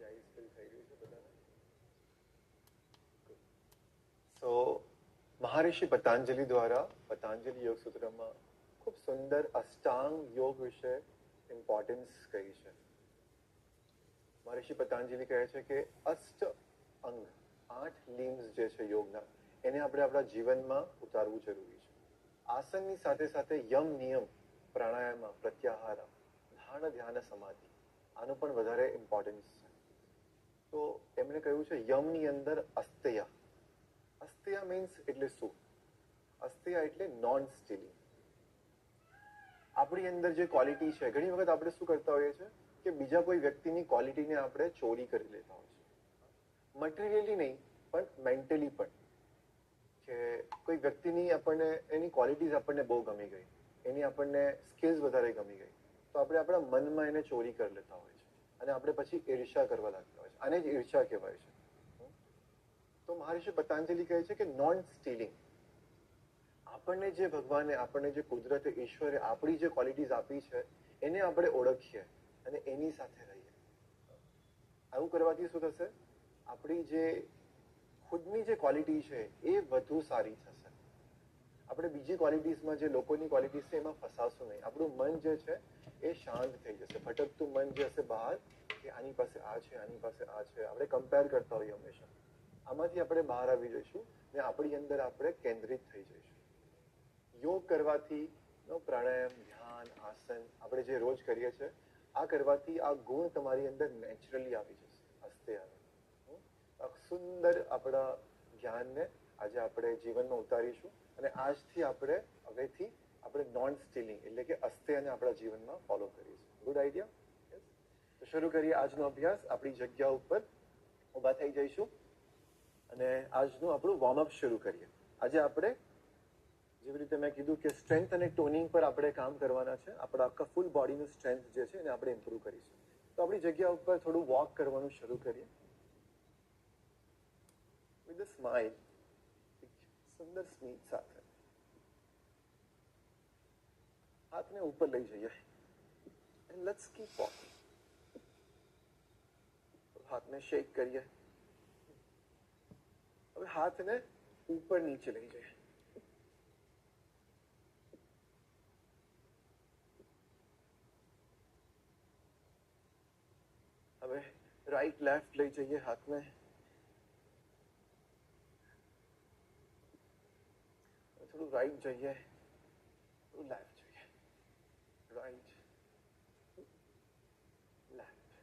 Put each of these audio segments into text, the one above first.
Guys feel થઈ રહ્યું છે બધાને? સો મહર્ષિ પતંજલિ દ્વારા પતંજલિ યોગ સૂત્રમાં ખૂબ સુંદર અષ્ટાંગ યોગ વિશે ઇમ્પોર્ટન્સ કહી છે. મહર્ષિ પતંજલિ કહે છે કે અષ્ટ અંગ 8 લિમ્સ જે છે યોગના એને આપણે આપણા જીવનમાં ઉતારવું જરૂરી છે. આસનની સાથે સાથે યમ નિયમ પ્રાણાયામ પ્રત્યાહાર ધાન ધ્યાન સમાધિ આનું પણ વધારે ઇમ્પોર્ટન્સ છે. તો એમણે કહ્યું છે યમની અંદર અસ્તેય. અસ્તેય મીન્સ એટલે શું? અસ્તેય એટલે નોન સ્ટીલિંગ. આપણી અંદર જે ક્વોલિટી છે, ઘણી વખત આપણે શું કરતા હોઈએ છીએ કે બીજા કોઈ વ્યક્તિની ક્વોલિટીને આપણે ચોરી કરી લેતા હોય છે. મટીરિયલી નહીં પણ મેન્ટલી પણ. કે કોઈ વ્યક્તિની આપણને એની ક્વોલિટીઝ આપણને બહુ ગમી ગઈ, એની આપણને સ્કિલ્સ વધારે ગમી ગઈ, તો આપણે આપણા મનમાં એને ચોરી કરી લેતા હોય છે અને આપણે પછી ઈર્ષ્યા કરવા લાગતા હોય છે. આને જ ઈર્ષ્યા કહેવાય છે. તો મહર્ષિ પતંજલિ કહે છે કે નોન સ્ટીલિંગ. આપણને જે ભગવાને, આપણને જે કુદરતે, ઈશ્વરે આપણી જે ક્વોલિટીઝ આપી છે એને આપણે ઓળખીએ અને એની સાથે રહીએ. આવું કરવાથી શું થશે? આપણી જે ખુદની જે ક્વોલિટી છે એ વધુ સારી થશે. આપણે બીજી ક્વોલિટીઝમાં જે લોકોની ક્વોલિટીઝ છે એમાં ફસાશું નહીં. આપણું મન જે છે એ શાંત થઈ જશે. ભટકતું મન જે હશે બહાર, કે આની પાસે આ છે, આની પાસે આ છે, આપણે કમ્પેર કરતા હોઈએ હંમેશા, આમાંથી આપણે બહાર આવી જઈશું ને આપણી અંદર આપણે કેન્દ્રિત થઈ જઈશું. યોગ કરવાથી, પ્રાણાયામ, ધ્યાન, આસન આપણે જે રોજ કરીએ છીએ, આ કરવાથી આ ગુણ તમારી અંદર નેચરલી આવી જશે. હસ્તે આવે. સુંદર આપણા જ્ઞાનને આજે આપણે જીવનમાં ઉતારીશું અને આજથી આપણે હવેથી આપણે નોન સ્ટીલિંગ એટલે કે અસ્તેયને આપણા જીવનમાં ફોલો કરીશું. Good idea? તો શરૂ કરીએ આજનો અભ્યાસ. આપણી જગ્યા ઉપર ઊભા થઈ જઈશું અને આજનું આપણું વોર્મઅપ શરૂ કરીએ. આજે આપણે જેવી રીતે મેં કીધું કે સ્ટ્રેન્થ અને ટોનિંગ પર આપણે કામ કરવાના છે. આપણા આખા ફૂલ બોડીનું સ્ટ્રેન્થ જે છે એને આપણે ઇમ્પ્રૂવ કરીશું. તો આપણી જગ્યા ઉપર થોડું વોક કરવાનું શરૂ કરીએ. વિથ અ સ્માઇલ, સુંદર સ્મિત સાથે હાથને ઉપર લઈ જઈએ. And let's keep walking. હાથને શેક કરીએ. હવે હાથને ઉપર નીચે લઈ જઈએ. હવે રાઈટ લેફ્ટ લઈ જઈએ હાથને. થોડું રાઈટ જઈએ, થોડું લેફ્ટ જઈએ. Right, left,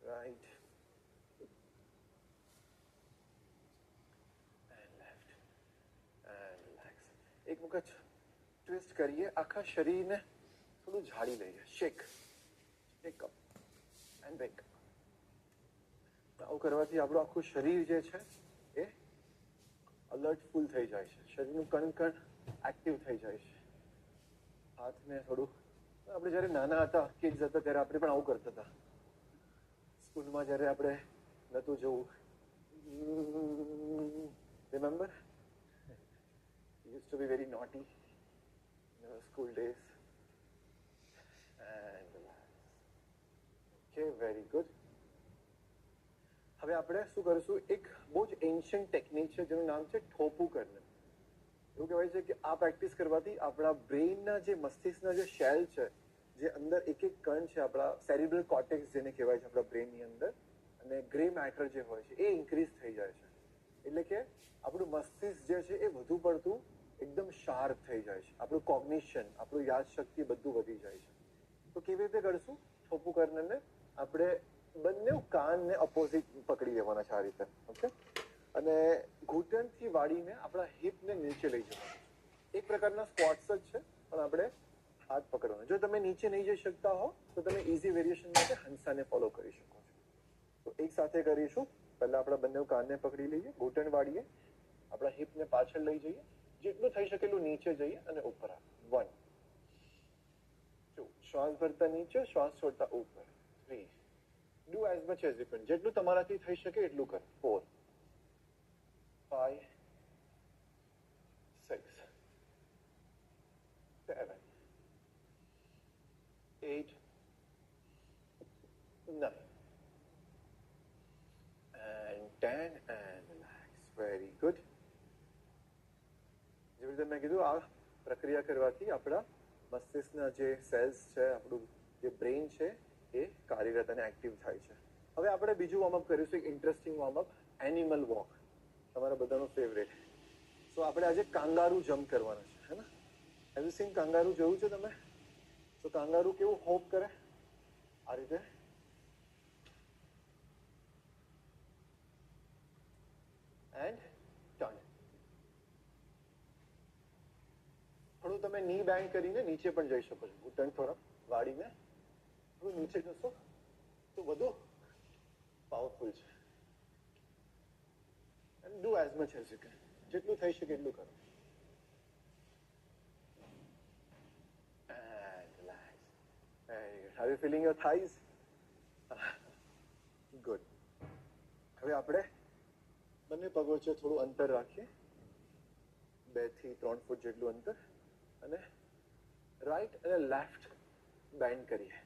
right and left and relax. એક વખત ટ્વિસ્ટ કરીએ. આખા શરીરને થોડું ઝાડી લઈએ. શેક, શેક અપ એન્ડ બેક. આવું કરવાથી આપણું આખું શરીર જે છે એ અલર્ટફુલ થઈ જાય છે. શરીરનું કણ કણ એક્ટિવ થઈ જાય છે. હાથને થોડું, આપણે જ્યારે નાના હતા, કિડ્સ હતા, ત્યારે આપણે પણ આવું કરતા હતા. સ્કૂલમાં જ્યારે આપણે નહોતું જવું, remember? used to be very naughty in our school days. And relax. Okay, very good. હવે આપણે શું કરીશું? એક બહુ જ એન્શિયન્ટ ટેકનિક છે જેનું નામ છે ઠોપુ કરને. એવું કહેવાય છે કે આ પ્રેક્ટિસ કરવાથી આપણા બ્રેઇનના જે મસ્તિષ્કના જે શેલ છે, જે અંદર એક એક કણ છે, આપણા સેરિબ્રલ કોર્ટેક્સ જેને કહેવાય છે આપણા બ્રેઇનની અંદર, અને ગ્રે મેટર જે હોય છે એ ઇન્ક્રીઝ થઈ જાય છે. એટલે કે આપણું મસ્તિષ્ક જે છે એ વધુ પડતું એકદમ શાર્પ થઈ જાય છે. આપણું કોગ્નિશન, આપણું યાદશક્તિ બધું વધી જાય છે. તો કેવી રીતે કરશું? ઠોપુ કરને આપણે બંને કાનને અપોઝિટ પકડી લેવાના છે આ રીતે. ઓકે? અને ઘૂંટણથી વાળીને આપણા હિપને નીચે લઈ જવાનું. એક પ્રકારના સ્ક્વોટ્સ જ છે, પણ આપણે હાથ પકડવાનો. જો તમે નીચે નહીં જઈ શકતા હો તો તમે ઇઝી વેરિએશન માટે હંસાને ફોલો કરી શકો છો. તો એક સાથે કરીશું. પહેલા આપણા બંને કાનને પકડી લઈએ, ઘૂંટણ વાળીએ, આપણા હિપને પાછળ લઈ જઈએ, જેટલું થઈ શકે એટલું નીચે જઈએ અને ઉપર આવે. 1 2, શ્વાસ ભરતા નીચે, શ્વાસ છોડતા ઉપર. 3, do as much as you can, જેટલું તમારાથી થઈ શકે એટલું કરો. 4 5 6 7 8 9 રીતે મેં કીધું આ પ્રક્રિયા કરવાથી આપણા મસ્તિષ્કના જે સેલ્સ છે, આપણું જે બ્રેઇન છે એ કાર્યરત અને એક્ટિવ થાય છે. હવે આપણે બીજું વોર્મઅપ કરીશું, એક ઇન્ટરેસ્ટિંગ વોર્મઅપ, એનિમલ વોક, તમારા બધાનું ફેવરેટ. સો આપણે આજે કાંગારૂ જમ્પ કરવાના છે, હે ને? Have you seen kangaroo? જોયું છે તમે? તો કાંગારૂ કેવું હોપ કરે? આ રીતે. And turn. થોડું તમે ની બેન્ડ કરીને નીચે પણ જઈ શકો છો, ઘૂંટણ થોડા વાળીને થોડું નીચે જશો તો વધુ પાવરફુલ છે. And do as much as you can, જેટલું થઈ શકે એટલું કરો. And relax. Are you feeling your thighs? Good. હવે આપણે બંને પગ વચ્ચે થોડું અંતર રાખીએ, 2 થી 3 ફૂટ જેટલું અંતર, અને રાઈટ અને લેફ્ટ બેન્ડ કરીએ,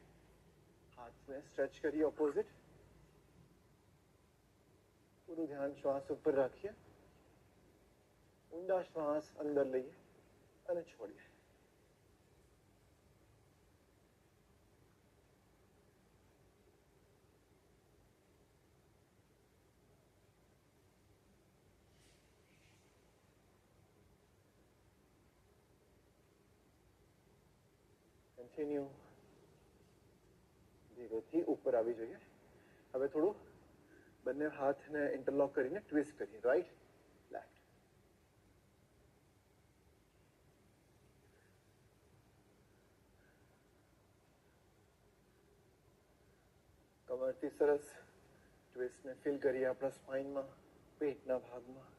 હાથને સ્ટ્રેચ કરીએ ઓપોઝિટ. પૂરું ધ્યાન શ્વાસ ઉપર રાખીએ, ઊંડા શ્વાસ અંદર લઈએ અને છોડીએ. કન્ટિન્યુ. ધીરેથી ઉપર આવી જઈએ. હવે થોડું બંને હાથને ઇન્ટરલોક કરીને ટ્વિસ્ટ કરીએ, રાઈટ લેફ્ટ. કમરથી સરસ ટ્વિસ્ટને ફીલ કરીએ આપણા સ્પાઇનમાં, પેટના ભાગમાં.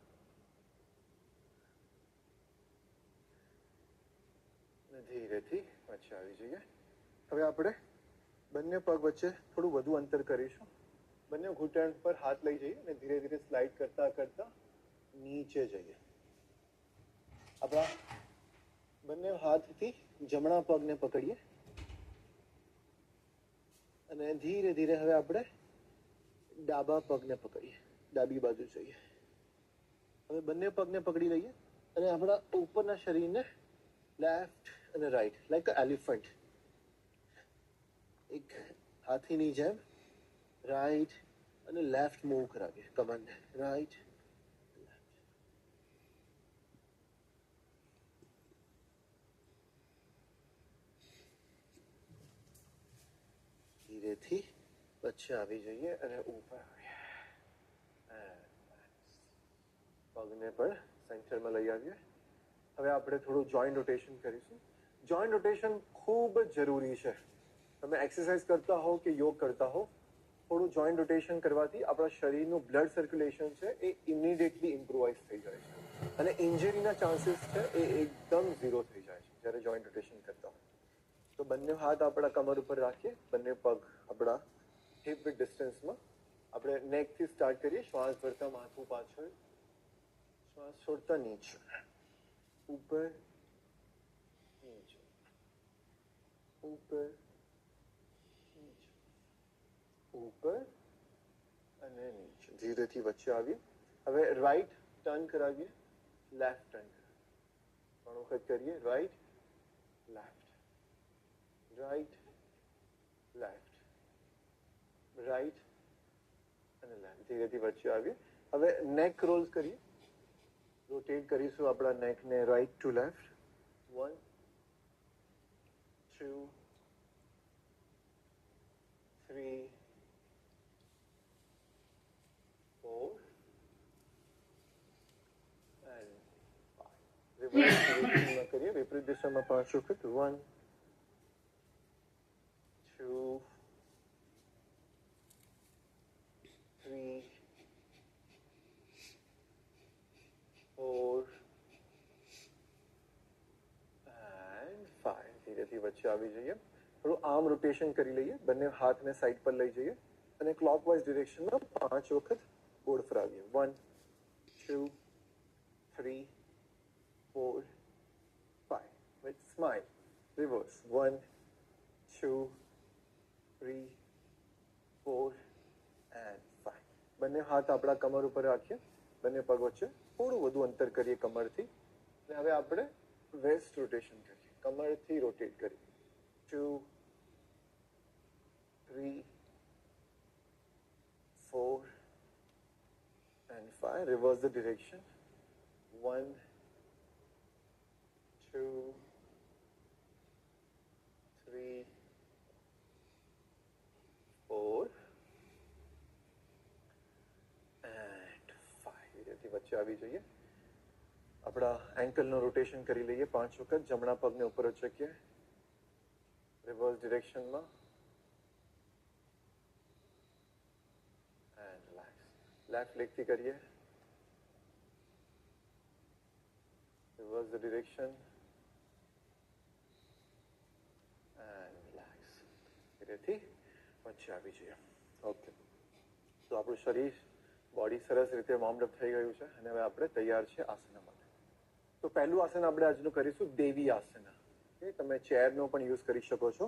ધીરેથી વચ્ચે આવી જઈએ. હવે આપણે બંને પગ વચ્ચે થોડું વધુ અંતર કરીશું. બંને ઘૂંટણ પર હાથ લઈ જઈએ અને ધીરે ધીરે સ્લાઇડ કરતા કરતા નીચે જઈએ. આપણા બંને હાથથી જમણા પગને પકડીએ અને ધીરે ધીરે હવે આપણે ડાબા પગને પકડીએ, ડાબી બાજુ જઈએ. હવે બંને પગને પકડી લઈએ અને આપણા ઉપરના શરીરને લેફ્ટ અને રાઈટ, લાઈક અ એલિફન્ટ, એક હાથીની જેમ રાઈટ અને લેફ્ટ મૂવ કરાવીએ. કમરને રાઈટ લેફ્ટ. ધીરેથી વચ્ચે આવી જઈએ અને ઉપર આવીએ. પગને પણ સેન્ટરમાં લઈ આવીએ. હવે આપણે થોડું જોઈન્ટ રોટેશન કરીશું. જોઈન્ટ રોટેશન ખૂબ જ જરૂરી છે. તમે એક્સરસાઇઝ કરતા હો કે યોગ કરતા હો, થોડું જોઈન્ટ રોટેશન કરવાથી આપણા શરીરનું બ્લડ સર્ક્યુલેશન છે એ ઇમિડિયેટલી ઇમ્પ્રુવાઇઝ થઈ જાય છે અને ઇન્જરીના ચાન્સીસ છે એ એકદમ ઝીરો થઈ જાય છે જ્યારે જોઈન્ટ રોટેશન કરતા હોય. તો બંને હાથ આપણા કમર ઉપર રાખીએ, બંને પગ આપણા હિપ વિથ ડિસ્ટન્સમાં. આપણે નેકથી સ્ટાર્ટ કરીએ. શ્વાસ ભરતા માથું પાછળ, શ્વાસ છોડતા નીચે, ઉપર નીચે, ઉપર નીચે, ઉપર અને નીચે. ધીરેથી વચ્ચે આવીએ. હવે રાઈટ ટર્ન કરાવીએ, લેફ્ટ ટર્ન કરાવીએ. 3 વખત કરીએ. Right left, right left, right અને લેફ્ટ. ધીરેથી વચ્ચે આવીએ. હવે નેક રોલ્સ કરીએ. રોટેટ કરીશું આપણા નેકને right to left. 1 2 3 4 and 5. Reverse ડિરેક્શનમાં કરીએ, વિપરીત દિશામાં 5 વખત. 1 2 3 4 and 5. ધીરેથી વચ્ચે આવી જઈએ. થોડું આર્મ રોટેશન કરી લઈએ. બંને હાથને સાઈડ પર લઈ જઈએ અને ક્લોકવાઇઝ ડિરેક્શનમાં 5 વખત ગોળ ફરાવીએ. 1 2 3 4 5. With smile. Reverse. 1 2 3 4 and 5. બંને હાથ આપણા કમર ઉપર રાખીએ. બંને પગ વચ્ચે થોડું વધુ અંતર કરીએ કમરથી અને હવે આપણે વેસ્ટ રોટેશન કરીએ, કમરથી રોટેટ કરીએ. 2 3 4 and 5. Reverse the direction. 1 2 3 4 and 5. એથી વચ્ચે આવી જઈએ. આપણા એન્કલનું રોટેશન કરી લઈએ 5 વખત. જમણા પગને ઉપર ઉચકીએ રિવર્સ ડિરેક્શનમાં એન્ડ રિલેક્સ. લેફ્ટ લેગથી કરીએ reverse the direction and relax. ધીરેથી વચ્ચે આવી જઈએ. ઓકે, તો આપણું શરીર બોડી સરસ રીતે વોર્મઅપ થઈ ગયું છે અને હવે આપણે તૈયાર છે આસના માટે. તો પહેલું આસન આપણે આજનું કરીશું દેવી આસના. તમે ચેરનો પણ યુઝ કરી શકો છો.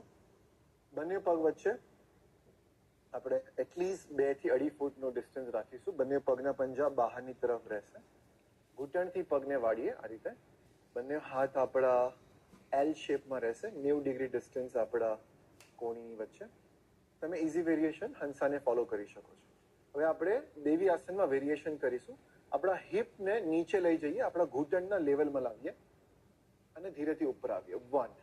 બંને પગ વચ્ચે આપણે એટલીસ્ટ 2 થી 2.5 ફૂટનો ડિસ્ટન્સ રાખીશું. બંને પગના પંજા બહારની તરફ રહેશે. ઘૂંટણથી પગને વાળીએ આ રીતે. બંને હાથ આપણા એલ શેપમાં રહેશે. 90 ડિગ્રી ડિસ્ટન્સ આપણા કોણીની વચ્ચે. તમે ઇઝી વેરિએશન હંસાને ફોલો કરી શકો છો. હવે આપણે દેવી આસનમાં વેરિએશન કરીશું. આપણા હિપને નીચે લઈ જઈએ, આપણા ઘૂંટણના લેવલમાં લાવીએ અને ધીરેથી ઉપર આવીએ. 1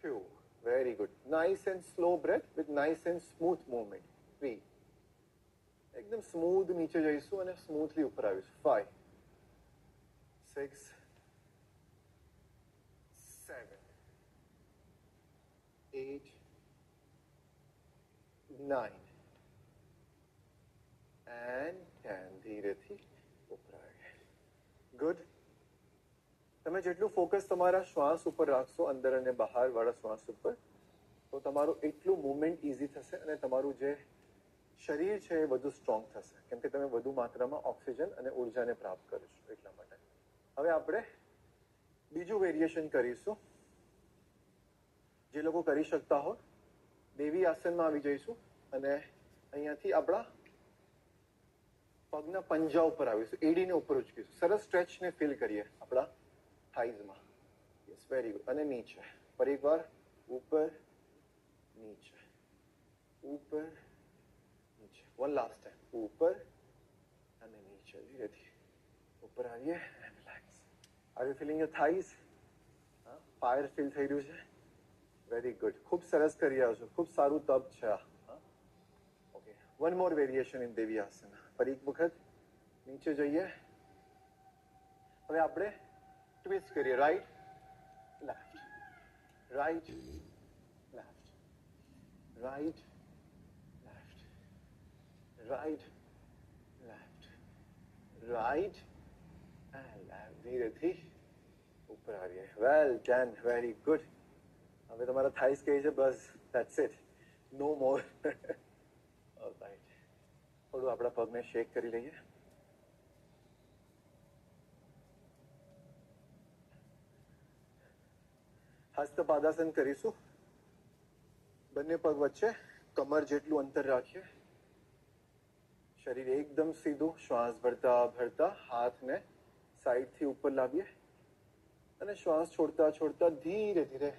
2 very good. Nice and slow breath with nice and smooth movement. 3 એકદમ સ્મૂથ નીચે જઈશું અને સ્મૂથલી ઉપર આવીશું. 5 6 7 8 9 and 10. ધીરેથી ઉપર આવીએ. ગુડ. તમે જેટલું ફોકસ તમારા શ્વાસ ઉપર રાખશો, અંદર અને બહાર વાળા શ્વાસ ઉપર, તો તમારું એટલું મૂવમેન્ટ ઇઝી થશે અને તમારું જે શરીર છે એ વધુ સ્ટ્રોંગ થશે, કેમ કે તમે વધુ માત્રામાં ઓક્સિજન અને ઉર્જાને પ્રાપ્ત કરશો એટલા માટે. હવે આપણે બીજું વેરિએશન કરીશું. જે લોકો કરી શકતા હોય દેવી આસનમાં આવી જઈશું અને અહીંયાથી આપણા પગના પંજા ઉપર આવીશું, એડીને ઉપર ઉચકીશું. સરસ સ્ટ્રેચને ફીલ કરીએ આપણા થાઈઝમાં. Yes, very good. અને નીચે ફરી એકવાર ઉપર નીચે ઉપર નીચે. One last time. ઉપર અને નીચે. ધીરેથી ઉપર આવીએ and relax. Are you feeling your thighs? Fire feel થઈ રહ્યું છે? Very good. ખૂબ સરસ કરી રહ્યા છો. ખૂબ સારું તપ છે આ. Okay, one more variation in Devi asana. ફરી એક વખત નીચે જઈએ. હવે આપણે ટ્વિસ્ટ કરીએ. Right left right left right left right left right and left. ધીરેથી ઉપર આવીએ. Well done, very good. હવે તમારા થાઈસ કહે છે બસ, that's it, no more. Alright. થોડું આપણા પગને શેક કરી લઈએ. હસ્તપાદાસન કરીશું. બંને પગ વચ્ચે કમર જેટલું અંતર રાખીએ. શરીર એકદમ સીધું. શ્વાસ ભરતા ભરતા હાથને સાઈડથી ઉપર લાવીએ અને શ્વાસ છોડતા છોડતા ધીરે ધીરે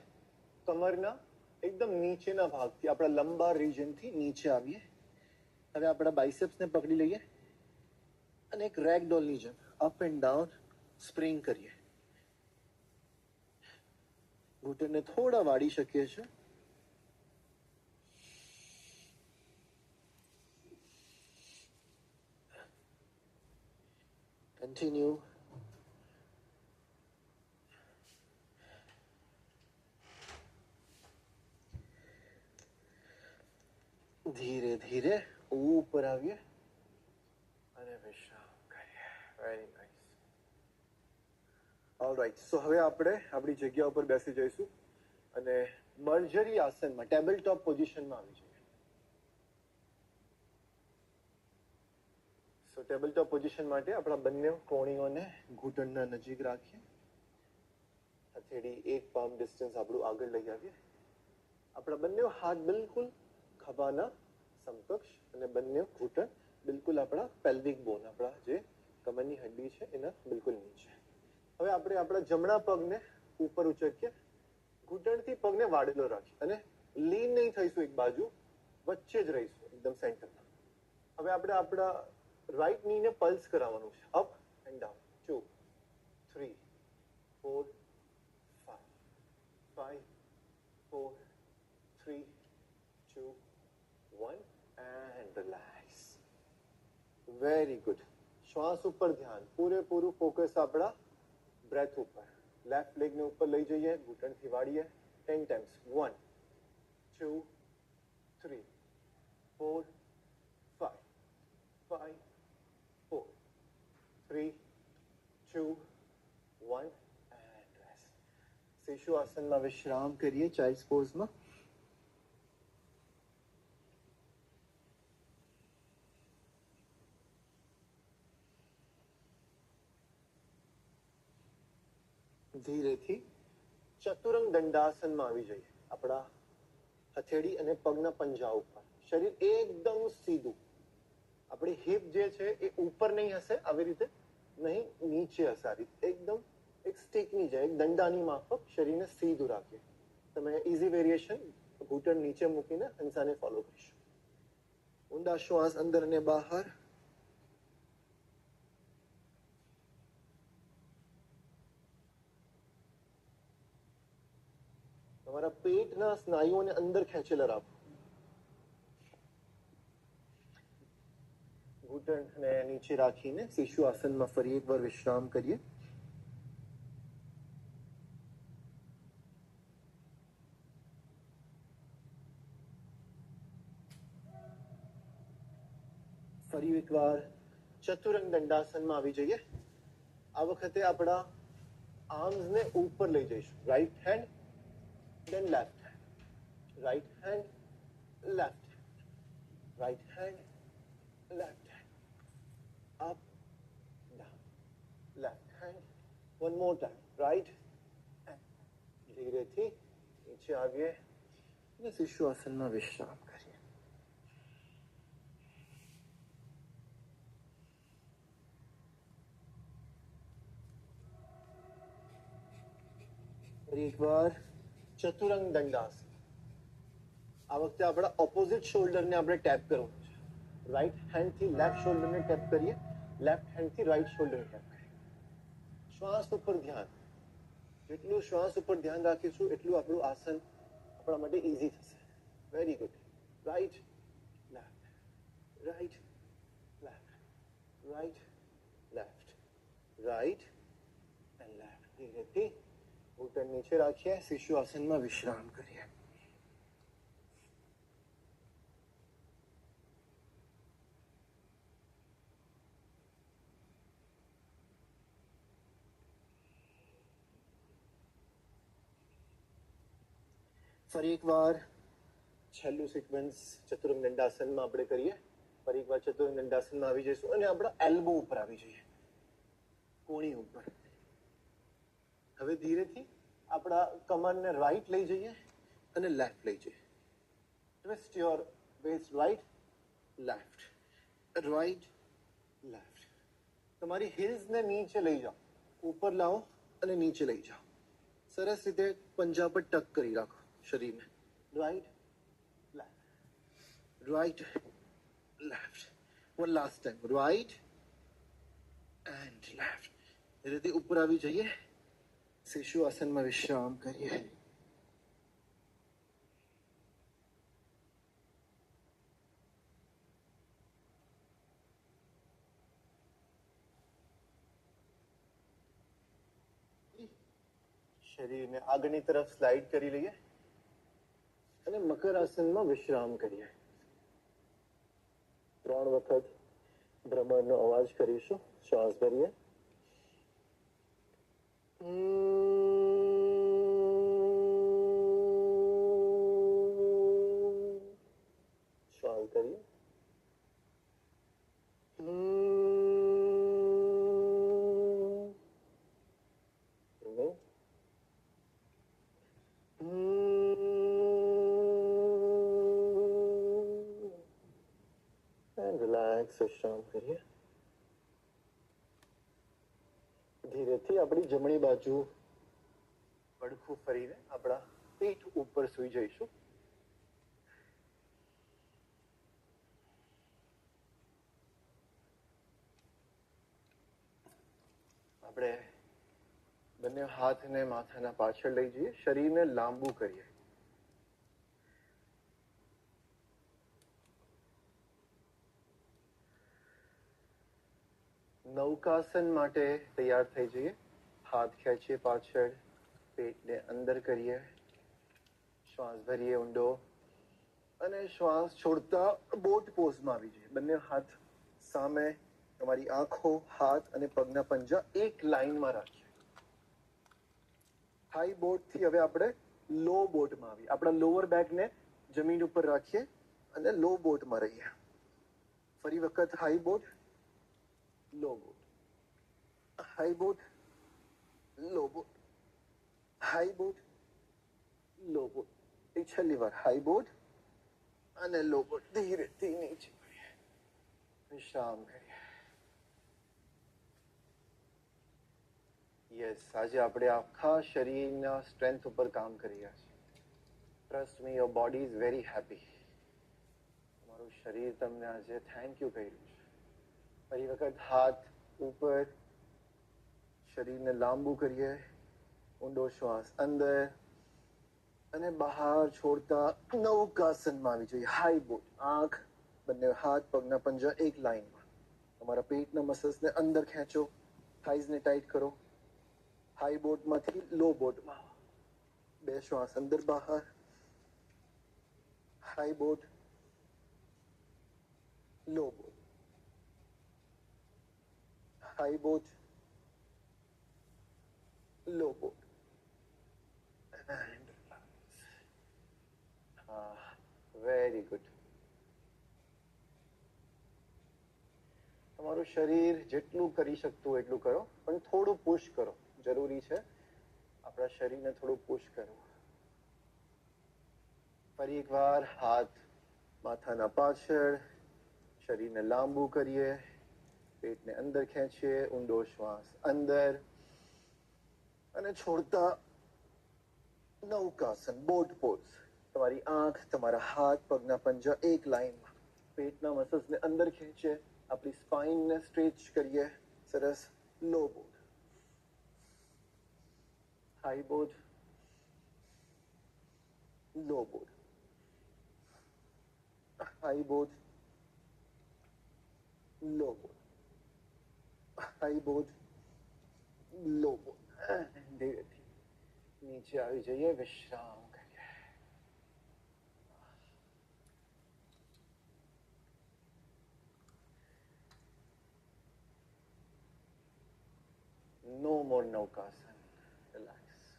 કમરના એકદમ નીચેના ભાગથી, આપણા લંબાર રિજનથી નીચે આવીએ. હવે આપણા બાઇસેપ્સને પકડી લઈએ અને એક રેગડોલની જેમ અપ એન્ડ ડાઉન સ્પ્રિંગ કરીએ. ઘૂંટણને થોડા વાળી શકીએ છીએ. કન્ટિન્યુ. ધીરે ધીરે ઉપર આવીએ અને વિશ્રામ કરીએ. Very nice. ઓલરાઈટ. સો હવે આપણે આપણી જગ્યા ઉપર બેસી જઈશું અને મર્જરી આસનમાં, ટેબલ ટોપ પોઝિશનમાં આવી જઈએ. સો ટેબલ ટોપ પોઝિશન માટે આપણા બંને કોણીઓને ઘૂંટણના નજીક રાખીએ. હથેળી એક પામ ડિસ્ટન્સ આપણું આગળ લઈ આવીએ. આપણા બંને હાથ બિલકુલ ખભાના સમકક્ષ અને બંને ઘૂંટણ બિલકુલ આપણા પેલ્વિક બોન, આપણા જે કમરની હડ્ડી છે એના બિલકુલ નીચે. હવે આપણે આપણા જમણા પગને ઉપર ઉચકીએ, ઘૂંટણથી પગને વાળેલો રાખીએ અને લીન નહીં થઈશું એક બાજુ, વચ્ચે જ રહીશું એકદમ સેન્ટરમાં. હવે આપણે આપણા રાઈટ નીને પલ્સ કરાવવાનું છે, up and down. 2 3 4 5 5 4 3 2 1 and relax. Very good. શ્વાસ ઉપર ધ્યાન, પૂરેપૂરું ફોકસ આપણા બ્રેથ ઉપર. લેફ્ટ લેગને ઉપર લઈ જઈએ, ઘૂંટણથી વાળીએ 10 ટાઈમ્સ. 1 2 3 4 5 5 4 3 2 1 and rest. શિશુ આસનમાં વિશ્રામ કરીએ, ચાઇલ્ડ પોઝમાં. ધીરેથી ચતુરંગ દંડાસનમાં આવી જઈએ. આપણા હથેળી અને પગના પંજા ઉપર, શરીર એકદમ સીધું. આપણી હિપ જે છે એ ઉપર નહીં હશે, આવી રીતે નહીં, નીચે હશે. આ રીતે એકદમ એક સ્ટીકની જાય, એક દંડાની માફક શરીરને સીધું રાખીએ. તમે ઇઝી વેરિએશન ઘૂંટણ નીચે મૂકીને હંસાને ફોલો કરીશું. ઊંડા શ્વાસ અંદર અને બહાર. તમારા પેટના સ્નાયુઓને અંદર ખેંચેલા રાખો. ઘૂંટણને નીચે રાખીને શિશુ આસનમાં ફરી એકવાર વિશ્રામ કરીએ. ફરી એકવાર ચતુરંગ દંડાસનમાં આવી જઈએ. આ વખતે આપણા આર્મ્સને ઉપર લઈ જઈશું. Right hand then left hand, right hand, left hand, right hand, left hand, up, down, left hand, one more time, right hand. ધીરેથી નીચે આવીએ અને શિશુ આસનમાં વિશ્રામ કરીએ. ફરી એકવાર ચતુરંગ દંડાસન. આ વખતે આપણા ઓપોઝિટ શોલ્ડરને આપણે ટેપ કરવાનું છે. રાઈટ હેન્ડથી લેફ્ટ શોલ્ડરને ટેપ કરીએ, લેફ્ટ હેન્ડથી રાઈટ શોલ્ડરને ટેપ કરીએ. શ્વાસ ઉપર ધ્યાન. જેટલું શ્વાસ ઉપર ધ્યાન રાખીશું એટલું આપણું આસન આપણા માટે ઈઝી થશે. Very good. Right left, right left, right left, right and left. ધીરેથી ઘૂંટણ નીચે રાખીએ, શિશુ આસનમાં વિશ્રામ કરીએ. ફરી એકવાર છેલ્લું સિક્વન્સ ચતુરંગ દંડાસનમાં આપણે કરીએ. ફરી એકવાર ચતુરંગ દંડાસનમાં આવી જઈશું અને આપણા એલ્બો ઉપર આવી જઈએ, કોણી ઉપર. હવે ધીરેથી આપણા કમરને રાઈટ લઈ જઈએ અને લેફ્ટ લઈ જઈએ. Twist your waist right left, right left. તમારી હિલ્સને નીચે લઈ જાઓ, ઉપર લાવો અને નીચે લઈ જાઓ. સરસ રીતે પંજા પર ટક કરી રાખો શરીરને. Right left, right left. One last time. Right and left. ધીરેથી ઉપર આવી જઈએ, શિશુ આસનમાં વિશ્રામ કરીએ. શરીરને આગળની તરફ સ્લાઇડ કરી લઈએ અને મકર આસનમાં વિશ્રામ કરીએ. 3 વખત ભ્રમરનો અવાજ કરીશું. શ્વાસ ભરીએ. શ્વાસ કરીએ. રિલેક્સ વિશ્રામ કરીએ. ફરીથી આપણી જમણી બાજુ પડખું ફરીને આપણા પીઠ ઉપર સૂઈ જઈશું. આપણે બંને હાથને માથાના પાછળ લઈ જઈએ, શરીરને લાંબુ કરીએ. નૌકાસન માટે તૈયાર થઈ જઈએ. હાથ ખેંચીએ પાછળ, પેટને અંદર કરીએ, શ્વાસ ભરીએ ઊંડો અને શ્વાસ છોડતા બોટ પોઝમાં આવી જઈએ. બંને હાથ સામે, તમારી આંખો, હાથ અને પગના પંજા એક લાઈનમાં રાખીએ. હાઈ બોટ થી હવે આપણે લો બોટમાં આવીએ. આપણા લોઅર બેકને જમીન ઉપર રાખીએ અને લો બોટમાં રહીએ. ફરી વખત હાઈ બોટ, લો બોટ, હાઈ બોટ, લો બોટ, હાઈ બોટ, લો બોટ. એક છેલ્લી વાર હાઈ બોટ અને લો બોટ. ધીરેથી નીચે કરીએ, વિશ્રામ કરીએ. યસ, આજે આપણે આખા શરીરના સ્ટ્રેન્થ ઉપર કામ કરી રહ્યા છીએ. Trust me, your body is very happy. તમારું શરીર તમને આજે થેન્ક યુ કહી રહ્યું છે. ફરી વખત હાથ ઉપર, શરીરને લાંબુ કરીએ, ઊંડો શ્વાસ અંદર અને બહાર છોડતા નૌકાસનમાં આવી જોઈએ. હાઈ બોટ, આંખ, બંને હાથ, પગના પંજા એક લાઈનમાં. તમારા પેટના મસલ્સને અંદર ખેંચો, થાઈઝને ટાઈટ કરો. હાઈ બોટમાંથી લો બોટમાં. બે શ્વાસ અંદર બહાર. હાઈ બોટ, લો બોટ, હાઈ બોટ, લો બોટ. Very good. તમારું શરીર જેટલું કરી શકતું એટલું કરો, પણ થોડું પુશ કરો. જરૂરી છે આપણા શરીરને થોડું પુશ કરવું. ફરી એકવાર હાથ માથાના પાછળ, શરીરને લાંબુ કરીએ, પેટને અંદર ખેંચીએ, ઊંડો શ્વાસ અંદર અને છોડતા નૌકાસન, બોટ પોઝ. તમારી આંખ, તમારા હાથ, પગના પંજા એક લાઈનમાં. પેટના મસલ્સને અંદર ખેંચીએ, આપણી સ્પાઇનને સ્ટ્રેચ કરીએ. સરસ. લો બોટ, હાઈ બોટ, લો બોટ, હાઈ બોટ, લો બોટ, હાઈ બોટ, લો બોટ. ધીરેથી નીચે આવી જઈએ, વિશ્રામ કરીએ. નો મોર નૌકાસન. રિલેક્સ.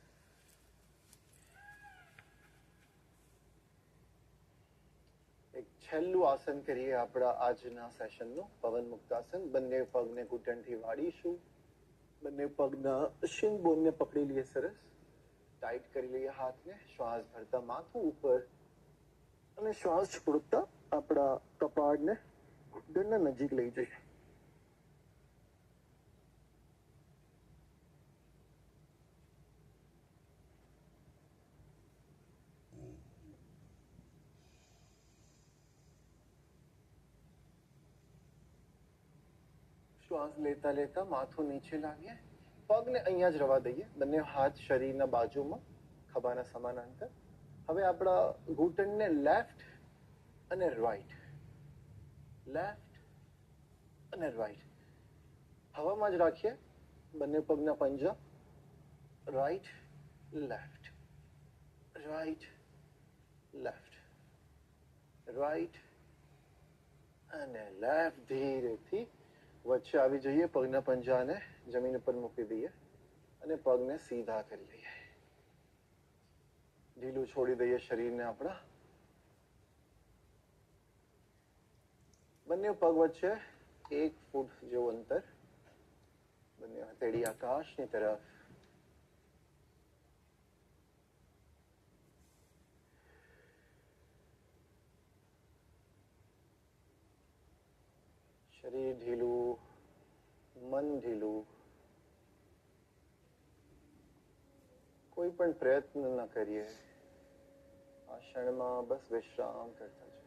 એક છેલ્લું આસન કરીએ આપણા આજના સેશનનું, પવન મુક્તાસન. બંને પગને ઘૂંટણથી વાળીશું. બંને પગના શિંગ બોનને પકડી લઈએ. સરસ. ટાઈટ કરી લઈએ હાથને. શ્વાસ ભરતા માથું ઉપર અને શ્વાસ છોડતા આપણા કપાળને ઘૂંટણના નજીક લઈ જઈએ. શ્વાસ લેતા લેતા માથું નીચે લાવીએ. પગને અહીંયા જ રવા દઈએ. બંને હાથ શરીરના બાજુમાં, ખભાના સમાંતર. હવે આપણા ઘૂંટણને લેફ્ટ અને રાઈટ, લેફ્ટ અને રાઈટ હવામાં જ રાખીએ. બંને પગના પંજા right left, right left, right અને લેફ્ટ. ધીરેથી વચ્ચે આવી જઈએ. પગના પંજાને જમીન ઉપર મૂકી દઈએ અને પગને સીધા કરી લઈએ. ઢીલું છોડી દઈએ શરીરને આપણા. બંને પગ વચ્ચે 1 ફૂટ જેવું અંતર. બંને હથેળી આકાશની તરફ. શરીર ઢીલું, મન ઢીલું. કોઈ પણ પ્રયત્ન ન કરીએ, આ ક્ષણમાં બસ વિશ્રામ કરતા જઈએ.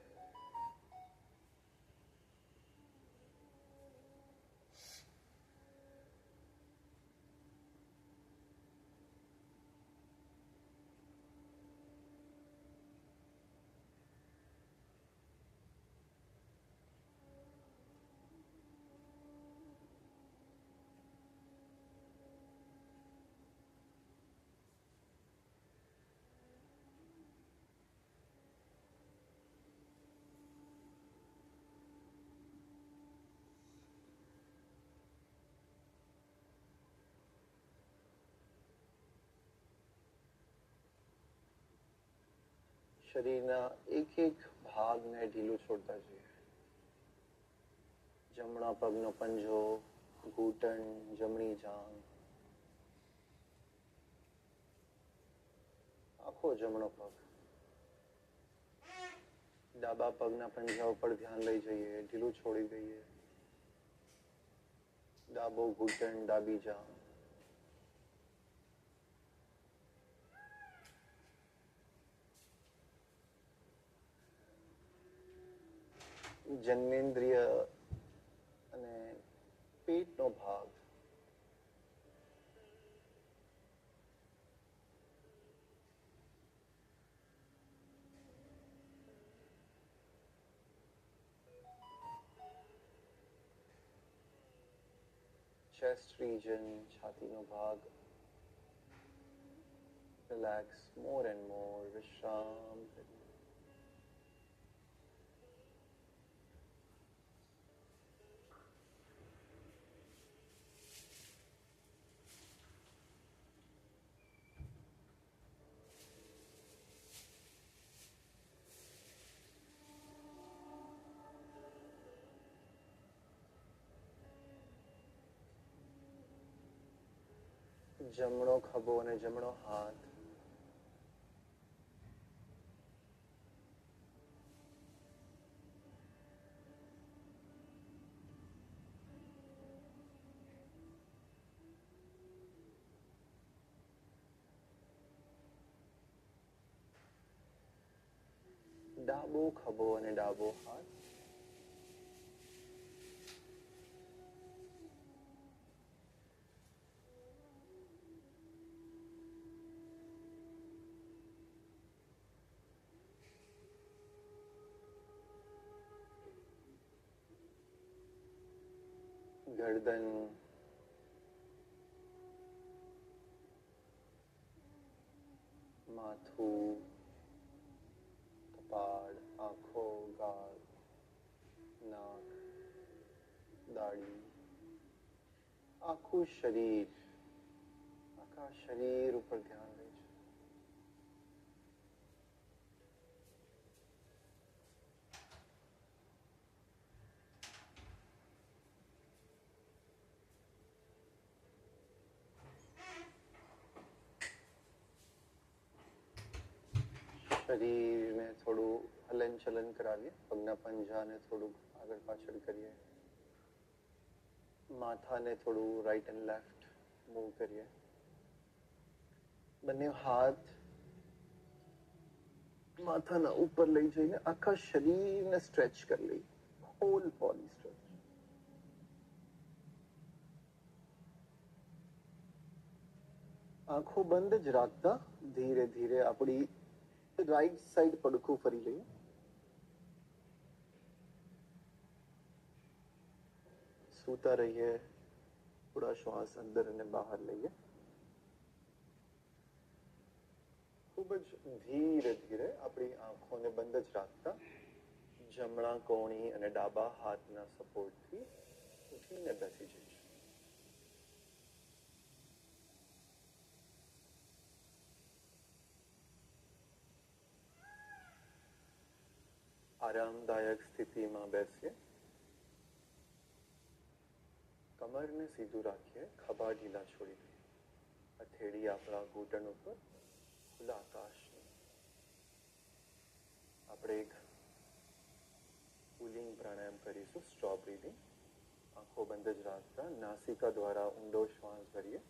શરીરના એક એક ભાગને ઢીલું છોડતા જઈએ. જમણા પગનો પંજો, ઘૂંટણ, જમણી જાંઘ, આખો જમણો પગ. ડાબા પગના પંજા ઉપર ધ્યાન લઈ જઈએ, ઢીલું છોડી દઈએ. ડાબો ઘૂંટણ, ડાબી જાંઘ. જનનેન્દ્રિય અને પેટનો ભાગ. ચેસ્ટ રિજન, છાતીનો ભાગ. રિલેક્સ મોર એન્ડ મોર. વિશ્રામ કરીએ. જમણો ખભો અને જમણો હાથ. ડાબો ખભો અને ડાબો હાથ. ગરદન, માથું, કપાળ, આંખો, ગાલ, નાક, દાઢી, આખું શરીર. આખા શરીર ઉપર ધ્યાન દે છે. શરીરને થોડું હલન ચલન કરાવીએ. પગના પંજાને થોડું આગળ પાછળ કરીએ. માથાને થોડું રાઈટ એન્ડ લેફ્ટ મૂવ કરીએ. બંને હાથ માથાના ઉપર લઈ જઈને આખા શરીરને સ્ટ્રેચ કરી લઈએ. Whole body stretch. આંખો બંધ જ રાખતા ધીરે ધીરે આપણી રાઈટ સાઈડ પડખું ફરી લઈએ. સૂતા રહીએ. થોડા શ્વાસ અંદર અને બહાર લઈએ. ખૂબ જ ધીરે ધીરે આપણી આંખોને બંધ જ રાખતા જમણા કોણી અને ડાબા હાથના સપોર્ટથી ઉઠીને બેસી જઈશું. આરામદાયક સ્થિતિમાં બેસીએ. કમરને સીધું રાખીએ. ખભા ઢીલા છોડી દઈએ. હથેળી આપણા ઘૂંટણ ઉપર. ખુલ્લા આકાશની. આપણે એક કુલિંગ પ્રાણાયામ કરીશું. Straw breathing. આંખો બંધ જ રાખતા નાસિકા દ્વારા ઊંડો શ્વાસ ભરીએ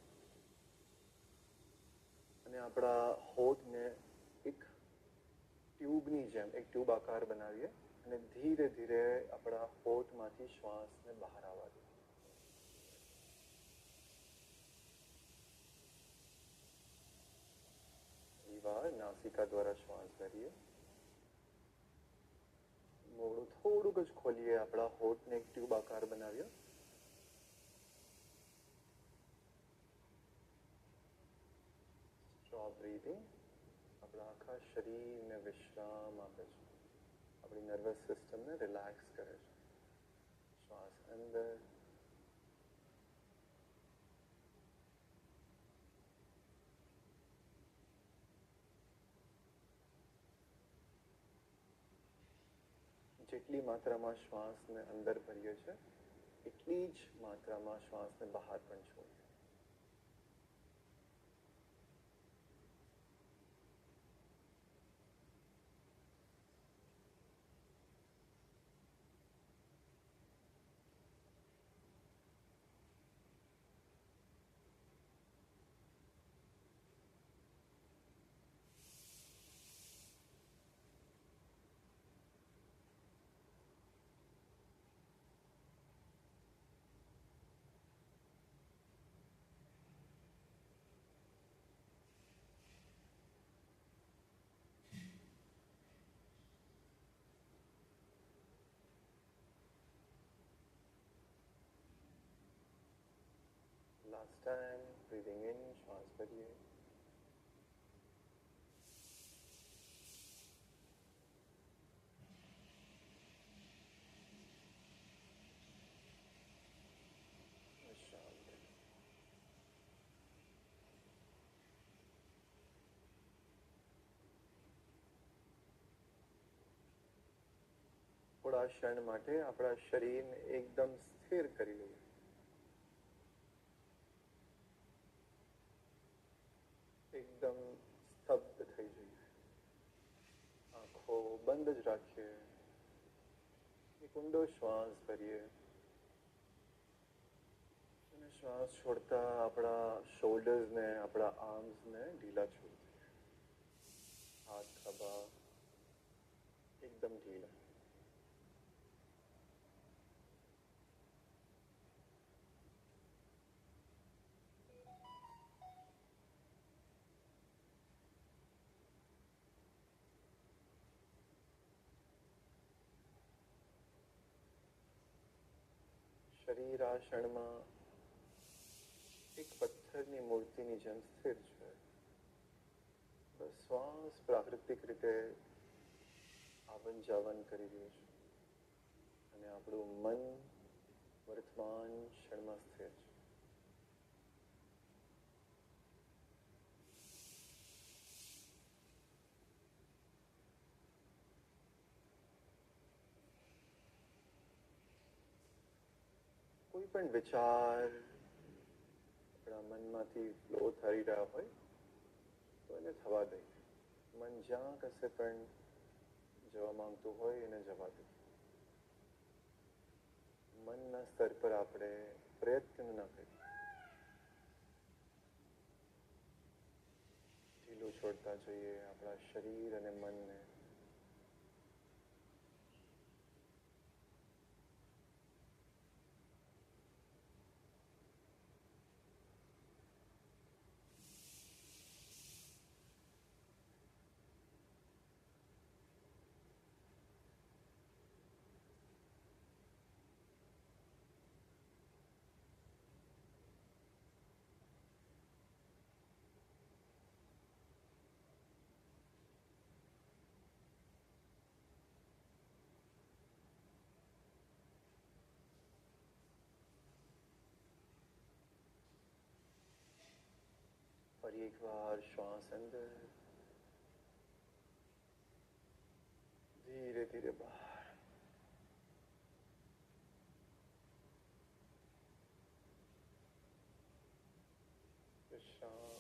અને આપણા હોઠને એક ટ્યુબની જેમ એક ટ્યુબ આકાર બનાવીએ અને ધીરે ધીરે આપણા હોઠમાંથી શ્વાસને બહાર આવવા દઈએ. ઘણી વાર નાસિકા દ્વારા શ્વાસ ભરીએ, મોઢું થોડુંક જ ખોલીએ, આપણા હોઠને એક ટ્યુબ આકાર બનાવીએ. Stop breathing. આપણા આખા શરીરને વિશ્રામ આપે છે, આપણી નર્વસ સિસ્ટમને રિલેક્સ કરે છે. શ્વાસ અંદર, જેટલી માત્રામાં શ્વાસને અંદર ભરીએ છીએ એટલી જ માત્રામાં શ્વાસને બહાર પણ છોડીએ. Last time, breathing in, શ્વાસ ભરીએ. વિશ્રામ કરીએ. થોડા ક્ષણ માટે આપણા શરીરને એકદમ સ્થિર કરી લઈએ. એકદમ સ્તબ્ધ થઈ જઈએ. આંખો બંધ જ રાખીએ. એક ઊંડો શ્વાસ ભરીએ અને શ્વાસ છોડતા આપણા શોલ્ડર્સને, આપણા આર્મ્સને ઢીલા છોડીએ. હાથ ખભા એકદમ ઢીલા. શરીર આ ક્ષણમાં એક પથ્થરની મૂર્તિની જેમ સ્થિર છે. બસ શ્વાસ પ્રાકૃતિક રીતે આવન જાવન કરી રહ્યું છે અને આપણું મન વર્તમાન ક્ષણમાં સ્થિર છે. કોઈ પણ વિચાર આપણા મનમાંથી ફ્લો થઈ રહ્યા હોય તો એને થવા દઈએ. મન જ્યાં કશે પણ જવા માંગતું હોય એને જવા દઈએ. મનના સ્તર પર આપણે પ્રયત્ન ન કરીએ. ઢીલું છોડતા જઈએ આપણા શરીર અને મનને. ફરી એકવાર શ્વાસ અંદર, ધીરે ધીરે બહાર. વિશ્રામ.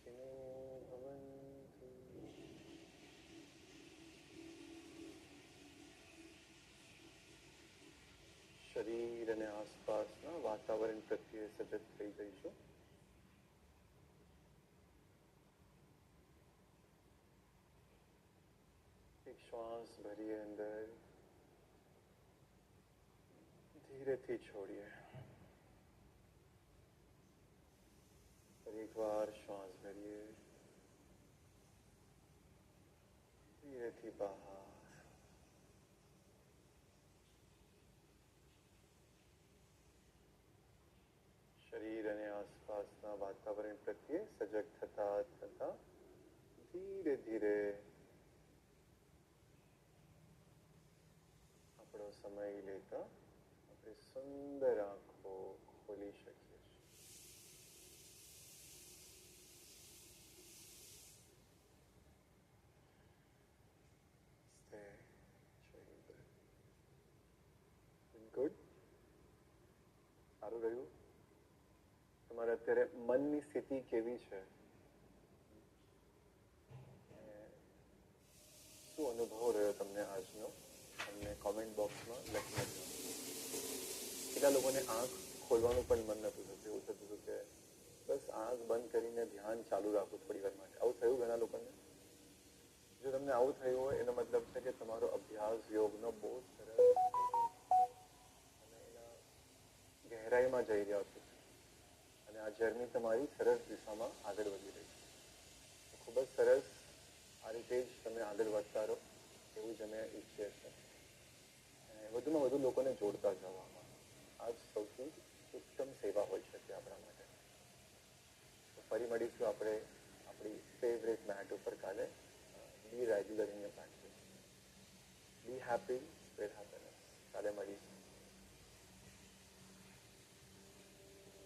એનું હવનથી શરીર અને આસપાસના વાતાવરણ પ્રત્યે સજગ થઈ જઈશું. એક શ્વાસ ભરીએ અંદર, ધીરેથી છોડીએ. એક વાર શ્વાસ ભરીએ, ધીરેથી બહાર. શરીર અને આસપાસના વાતાવરણ પ્રત્યે સજગ થતા થતા ધીરે ધીરે આપણો સમય લેતા આપણે સુંદર આંખો ખોલી શકીએ છીએ. ગુડ. સારું રહ્યું. તમારે અત્યારે મનની સ્થિતિ કેવી છે? શું અનુભવ રહ્યો તમને આજનો? તમને કોમેન્ટ બોક્સમાં લખી નાખજો. કેટલા લોકોને આંખ ખોલવાનું પણ મન નતું થતું, એવું થતું હતું કે બસ આંખ બંધ કરીને ધ્યાન ચાલુ રાખું થોડી વાર માટે. આવું થયું ઘણા લોકોને? જો તમને આવું થયું હોય એનો મતલબ છે કે તમારો અભ્યાસ યોગનો બહુ સરસ અને એના ગહેરાઈમાં જઈ રહ્યા છો અને આ જર્ની તમારી સરસ દિશામાં આગળ વધી રહી છે. ખૂબ જ સરસ. આ રીતે જ તમે આગળ વધતા રહો એવું જ અમે ઈચ્છીએ છીએ. અને વધુમાં વધુ લોકોને જોડતા જવામાં આ જ સૌથી ઉત્તમ સેવા હોઈ શકે આપણા માટે. તો ફરી મળીશું આપણે આપણી ફેવરેટ મેટ ઉપર કાલે. Be regular in your practice. Be happy, spread happiness. કાલે મળીશું.